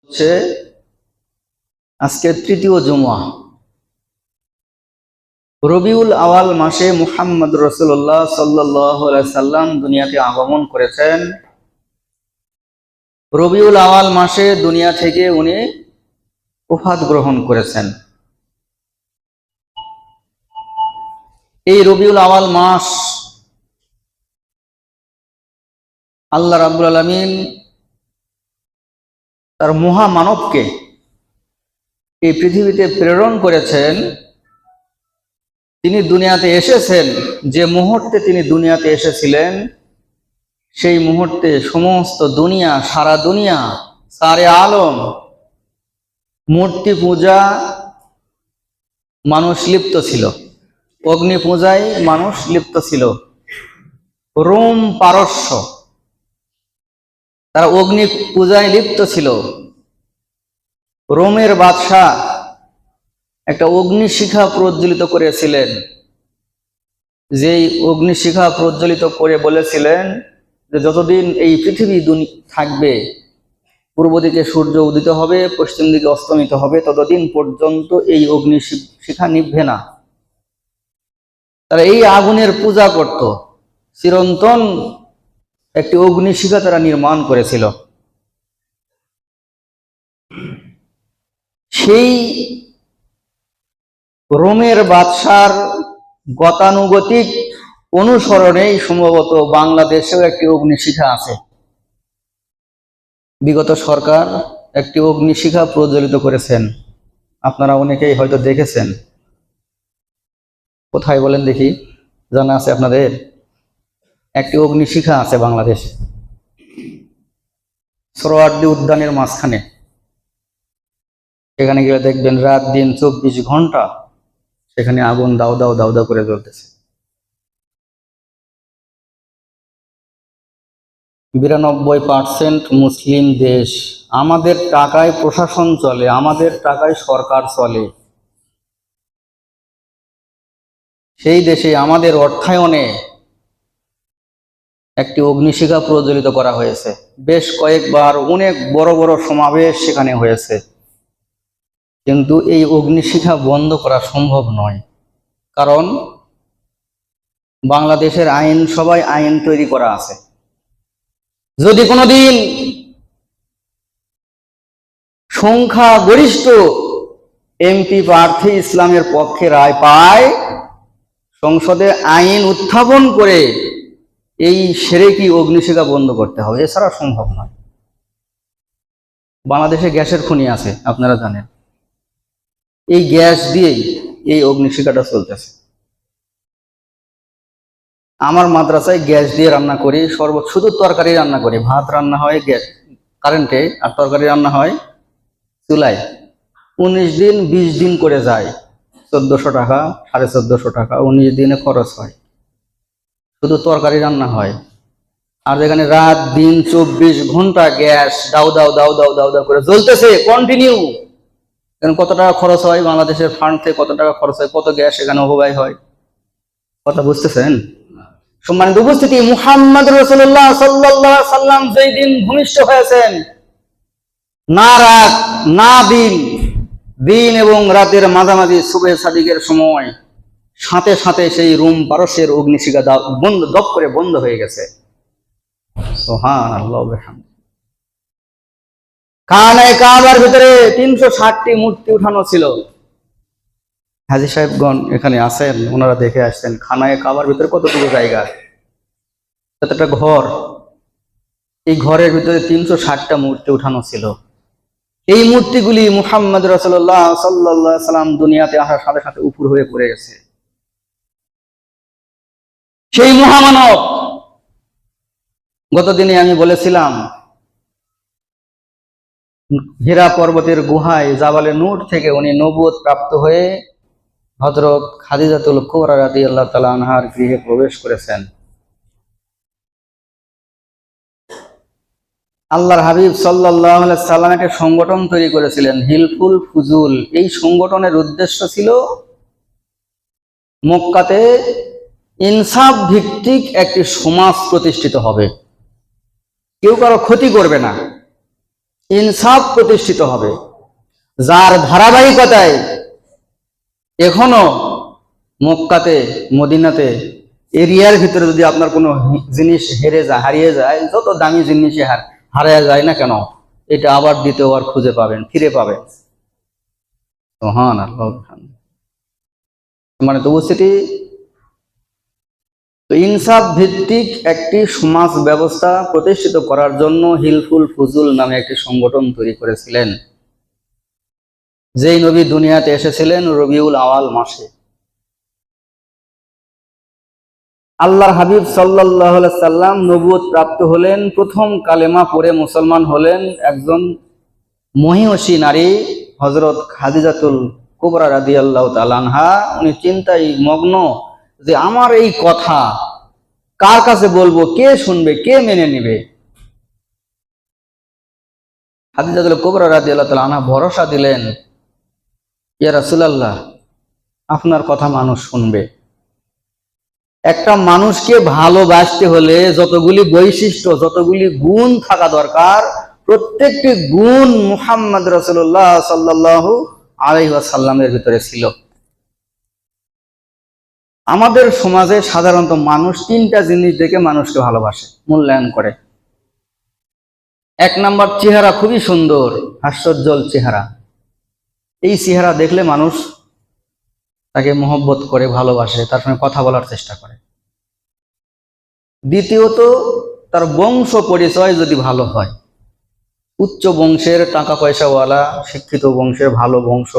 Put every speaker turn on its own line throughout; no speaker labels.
হচ্ছে আজকে তৃতীয় জুমা। রবিউল আওয়াল মাসে মুহাম্মদ রাসূলুল্লাহ সাল্লাল্লাহু আলাইহি সাল্লাম দুনিয়াতে আগমন করেছেন। রবিউল আওয়াল মাসে দুনিয়া থেকে উনি ওফাত গ্রহণ করেছেন। এই রবিউল আওয়াল মাস আল্লাহ রাব্বুল আলামিন তার মহামানবকে এই পৃথিবীতে প্রেরণ করেছেন। তিনি দুনিয়াতে এসেছেন, যে মুহূর্তে তিনি দুনিয়াতে এসেছিলেন সেই মুহূর্তে সমস্ত দুনিয়া, সারা দুনিয়া, সারে আলম মূর্তি পূজা মানুষ লিপ্ত ছিল, অগ্নি পূজায় মানুষ লিপ্ত ছিল। রোম পারস্য তারা অগ্নি পূজায় লিপ্ত ছিল। রোমের বাদশাহ একটা অগ্নিশিখা প্রজ্বলিত করেছিলেন, যেই অগ্নিশিখা প্রজ্বলিত করে বলেছিলেন যে যতদিন এই পৃথিবী থাকবে, পূর্ব দিকে সূর্য উদিত হবে, পশ্চিম দিকে অস্তমিত হবে, ততদিন পর্যন্ত এই অগ্নিশিখা নিভবে না। তারা এই আগুনের পূজা করত। চিরন্তন একটি অগ্নিশিখা তারা নির্মাণ করেছিল। সেই রোমের বাদশার গতানুগতিক অনুসরণেই সম্ভবত বাংলাদেশেও একটি অগ্নিশিখা আছে। বিগত সরকার একটি অগ্নিশিখা প্রজ্বলিত করেছেন, আপনারা অনেকেই হয়তো দেখেছেন। কোথায় বলেন দেখি, জানা আছে আপনাদের? একটি অগ্নিশিখা আছে বাংলাদেশে, সোহরাওয়ার্দী উদ্যানের মাঝখানে। সেখানে গেলে দেখবেন রাত দিন 24 ঘন্টা সেখানে আগুন দাও দাও দাও দাও করে জ্বলতেছে। 92% মুসলিম দেশ, আমাদের টাকায় প্রশাসন চলে, আমাদের টাকায় সরকার চলে। সেই দেশে আমাদের অর্থায়নে একটি অগ্নিশিখা প্রজ্বলিত করা হয়েছে। বেশ কয়েকবার অনেক বড় বড় সমাবেশ সেখানে হয়েছে, কিন্তু এই অগ্নিশিখা বন্ধ করা সম্ভব নয়। কারণ বাংলাদেশের আইনসভায় আইন তৈরি করা আছে, যদি কোনোদিন সংখ্যাগরিষ্ঠ এমপি প্রার্থী ইসলামের পক্ষে রায় পায়, সংসদে আইন উত্থাপন করে এই শিরকি অগ্নিশিখা বন্ধ করতে হবে, এছাড়া সম্ভব নয়। বাংলাদেশে গ্যাসের খনি আছে, আপনারা জানেন। এই গ্যাস দিয়েই এই অগ্নিশিখাটা চলতেছে। আমার মাদ্রাসায় গ্যাস দিয়ে রান্না করি, শুধু তরকারি রান্না করি। ভাত রান্না হয় গ্যাস কারেন্টে, আর তরকারি রান্না হয় চুলায়। 19 দিন 20 দিন করে যায়, 1400 টাকা, 1450 টাকা 19 দিনে খরচ হয়। শুধু তরকারি রান্না হয়। আর যেখানে রাত দিন 24 ঘন্টা গ্যাস দাও দাও দাও দাও দাও দাও করে জ্বলতেছে কন্টিনিউ, কত টাকা খরচ হয় বাংলাদেশের ফান্ড থেকে, কত টাকা খরচ হয়, কত গ্যাস এখানে অপব্যয় হয়, কথা বুঝতেছেন? সম্মানিত উপস্থিতি, মুহাম্মদ রাসূলুল্লাহ সাল্লাল্লাহু আলাইহি সাল্লাম যেই দিন ভূমিষ্ঠ হয়েছেন, না রাত না দিন, দিন এবং রাতের মাঝামাঝি সুবহে সাদিকের সময় সাথে সাথে সেই রোম পারস্যের অগ্নিশিখা দপ করে বন্ধ হয়ে গেছে। সুবহানাল্লাহ ওয়া বিহামদিহি। খানায়ে কাবার ভিতরে 360টি মূর্তি উঠানো ছিল। হাজী সাহেবগণ এখানে আছেন, ওনারা দেখে আসছেন খানায়ে কাবার ভিতরে কতটুকু জায়গা, কতটা ঘর। এই ঘরের ভিতরে 360টা মূর্তি উঠানো ছিল। এই মূর্তিগুলি মুহাম্মদ রাসূলুল্লাহ সাল্লাল্লাহু আলাইহি সাল্লাম দুনিয়াতে আসার সাথে সাথে উপর হয়ে পড়ে গেছে। সেই মহামানব, গতদিনে আমি বলেছিলাম, হীরা পর্বতের গুহায় জাবালে নূর থেকে উনি নবুয়ত প্রাপ্ত হয়ে হযরত খাদিজাতুল কুবরা রাদিয়াল্লাহু তাআলা আনহার গৃহে প্রবেশ করেছেন। আল্লাহর হাবিব সাল্লাল্লাহু আলাইহি সাল্লাম একটা সংগঠন তৈরি করেছিলেন, হিলফুল ফুজুল। এই সংগঠনের উদ্দেশ্য ছিল মক্কাতে ইনসাফ ভিত্তিক একটি সমাজ প্রতিষ্ঠিত হবে, কেউ কারো ক্ষতি করবে না, ইনসাফ প্রতিষ্ঠিত হবে, যার ধারাবাহিকতায় এখনো মক্কাতে মদিনাতে এরিয়ার ভিতরে যদি আপনার কোনো জিনিস হারিয়ে যায়, যত দামি জিনিস হারিয়ে যায় না কেন, এটা আবার দ্বিতীয়বার খুঁজে পাবেন, ফিরে পাবেন। সুবহানাল্লাহ। মানে তো উপস্থিতি, তো ইনসাফ ভিত্তিক একটি সমাজ ব্যবস্থা প্রতিষ্ঠিত করার জন্য হিলফুল ফুজুল নামে একটি সংগঠন তৈরি করেছিলেন, যেই নবী দুনিয়াতে এসেছিলেন রবিউল আওয়াল মাসে। আল্লাহর হাবিব সাল্লাল্লাহু আলাইহি সাল্লাম নবুয়ত প্রাপ্ত হলেন, প্রথম কালেমা পড়ে মুসলমান হলেন একজন মহিয়সী নারী হযরত খাদিজাতুল কুবরা রাদিয়াল্লাহু তাআলা আনহা। উনি চিন্তায় মগ্ন যে আমার এই কথা কার কাছে বলবো, কে শুনবে, কে মেনে নেবে। খাদিজাতুল কুবরা রাদিয়াল্লাহু তাআলা আনহা ভরসা দিলেন, ইয়া রাসূলুল্লাহ, আপনার কথা মানুষ শুনবে। একটা মানুষকে ভালোবাসতে হলে যতগুলি বৈশিষ্ট্য, যতগুলি গুণ থাকা দরকার, প্রত্যেকটি গুণ মুহাম্মদ রাসূলুল্লাহ সাল্লাল্লাহু আলাইহি ওয়াসাল্লামের ভিতরে ছিল। আমাদের সমাজে সাধারণত মানুষ তিনটা জিনিস দেখে মানুষকে ভালোবাসে, মূল্যায়ন করে। এক নাম্বার, চেহারা খুবই সুন্দর, হাস্যোজ্জ্বল চেহারা। এই চেহারা দেখলে মানুষ তাকে মহব্বত করে, ভালোবাসে, তার সঙ্গে কথা বলার চেষ্টা করে। দ্বিতীয়ত, তার বংশ পরিচয় যদি ভালো হয়, উচ্চ বংশের, টাকা পয়সাওয়ালা, শিক্ষিত বংশের, ভালো বংশ,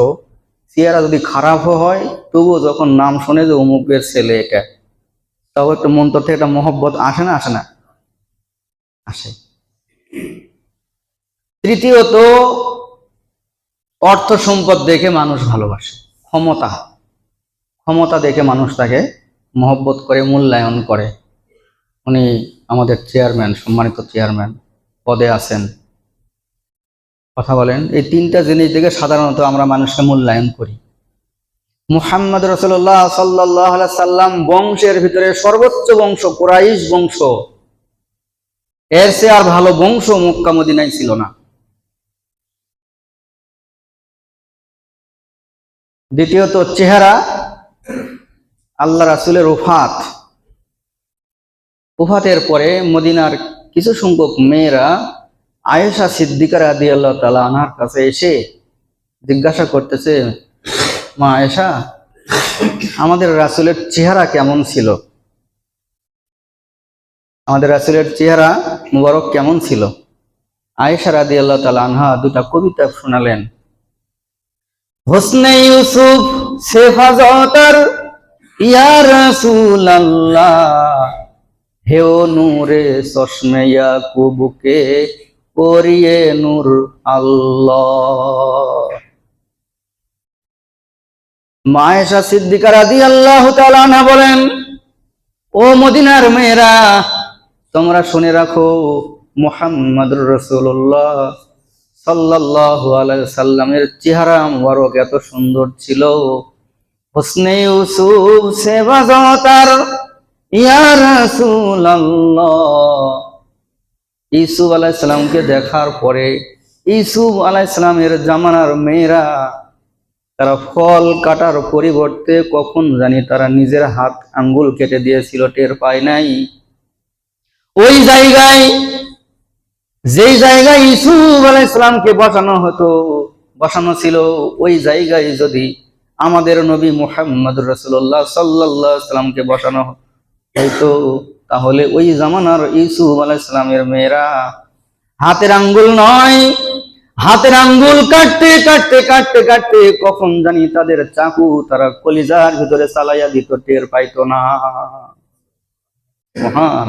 চেহারা যদি খারাপও হয় তবুও যখন নাম শোনে যে অমুকের ছেলে এটা, তাও একটা মন্তর থেকে একটা মহব্বত আসে না, আসে না? আসে। তৃতীয়ত, অর্থ সম্পদ দেখে মানুষ ভালোবাসে, ক্ষমতা দেখে মানুষ তাকে মহব্বত করে, মূল্যায়ন করে। উনি আমাদের চেয়ারম্যান, সম্মানিত চেয়ারম্যান পদে আছেন, কথা বলেন। এই তিনটা জিনিস দেখে সাধারণত আমরা মানুষকে মূল্যায়ন করি। মুহাম্মদ রাসূলুল্লাহ সাল্লাল্লাহু আলাইহি সাল্লাম বংশের ভিতরে সর্বোচ্চ বংশ কুরাইশ বংশ, এর চেয়ে আর ভালো বংশ মক্কা মদিনায় ছিল না। দ্বিতীয়ত, চেহারা, আল্লাহ রাসূলের ওফাতের পরে মদিনার কিছু সংখ্যক মেয়েরা আয়েশা সিদ্দিকা রাদিয়াল্লাহু তাআলা আনহার কাছে এসে জিজ্ঞাসা করতেছে, মা আয়েশা, আমাদের রাসূলের চেহারা কেমন ছিল, আমাদের রাসূলের চেহারা মুবারক কেমন ছিল? আয়েশা রাদিয়াল্লাহু তাআলা আনহা দুটা কবিতা শোনালেন। হোসনে ইউসুফ সে ফাজতার ইয়া রাসূলুল্লাহ, হেও নূরে চশমে ইয়াকুবকে পরিয়ে নূর আল্লাহ। মা আয়েশা সিদ্দিকা রাদিয়াল্লাহু তাআলা আনহা বলেন, ও মদিনার মেয়েরা, তোমরা শুনে রাখো, মুহাম্মদুর রাসূলুল্লাহ সাল্লাল্লাহু আলাইহি সাল্লামের চেহারা মুবারক এত সুন্দর ছিল, হোসনে ইউসুফ সে বাজাতার ইয়া রাসূলুল্লাহ। ইউসুফ আলাইহিস সালামকে দেখার পরে ইউসুফ আলাইহিস সালামের জামানার মেয়েরা তারা ফল কাটার পরিবর্তে কখন জানি তারা নিজের হাত আঙ্গুল কেটে দিয়েছিল, টের পায় নাই। ওই জায়গায়, যেই জায়গায় ইউসুফ আলাইহিস সালামকে বসানো ছিল, ওই জায়গায় যদি আমাদের নবী মুহাম্মদুর রাসূলুল্লাহ সাল্লাল্লাহু আলাইহি সাল্লামকে বসানো হয়তো, তাহলে ওই জামানার ইউসুফ আলাইহিস সালামের মেয়েরা হাতের আঙ্গুল নয়, হাতের আঙ্গুল কাটতে কাটতে কাটতে কাটতে কখন জানি তাদের চাকু তারা কলিজার ভিতরে চালাইয়া দিত, টের পাইতো না। মহান